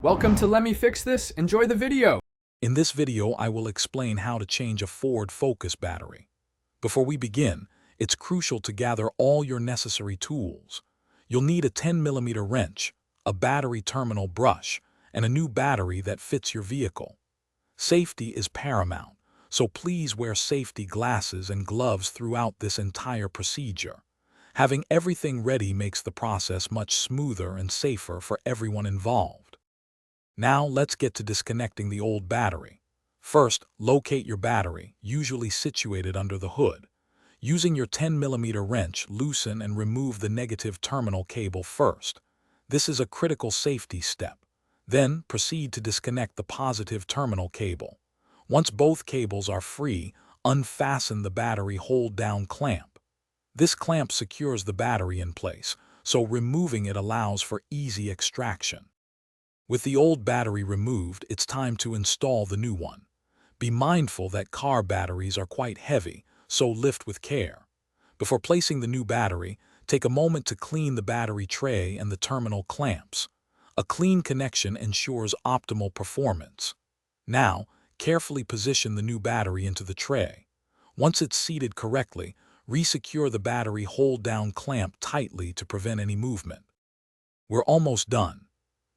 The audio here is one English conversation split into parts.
Welcome to Let Me Fix This. Enjoy the video. In this video, I will explain how to change a Ford Focus battery. Before we begin, it's crucial to gather all your necessary tools. You'll need a 10mm wrench, a battery terminal brush, and a new battery that fits your vehicle. Safety is paramount, so please wear safety glasses and gloves throughout this entire procedure. Having everything ready makes the process much smoother and safer for everyone involved. Now let's get to disconnecting the old battery. First, locate your battery, usually situated under the hood. Using your 10mm wrench, loosen and remove the negative terminal cable first. This is a critical safety step. Then, proceed to disconnect the positive terminal cable. Once both cables are free, unfasten the battery hold-down clamp. This clamp secures the battery in place, so removing it allows for easy extraction. With the old battery removed, it's time to install the new one. Be mindful that car batteries are quite heavy, so lift with care. Before placing the new battery, take a moment to clean the battery tray and the terminal clamps. A clean connection ensures optimal performance. Now, carefully position the new battery into the tray. Once it's seated correctly, resecure the battery hold-down clamp tightly to prevent any movement. We're almost done.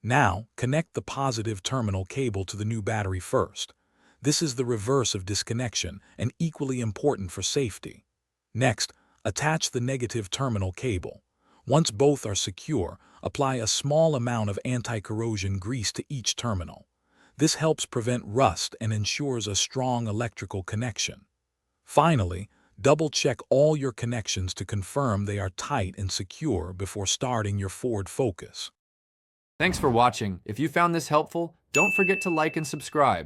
Now, connect the positive terminal cable to the new battery first. This is the reverse of disconnection and equally important for safety. Next, attach the negative terminal cable. Once both are secure, apply a small amount of anti-corrosion grease to each terminal. This helps prevent rust and ensures a strong electrical connection. Finally, double-check all your connections to confirm they are tight and secure before starting your Ford Focus. Thanks for watching. If you found this helpful, don't forget to like and subscribe.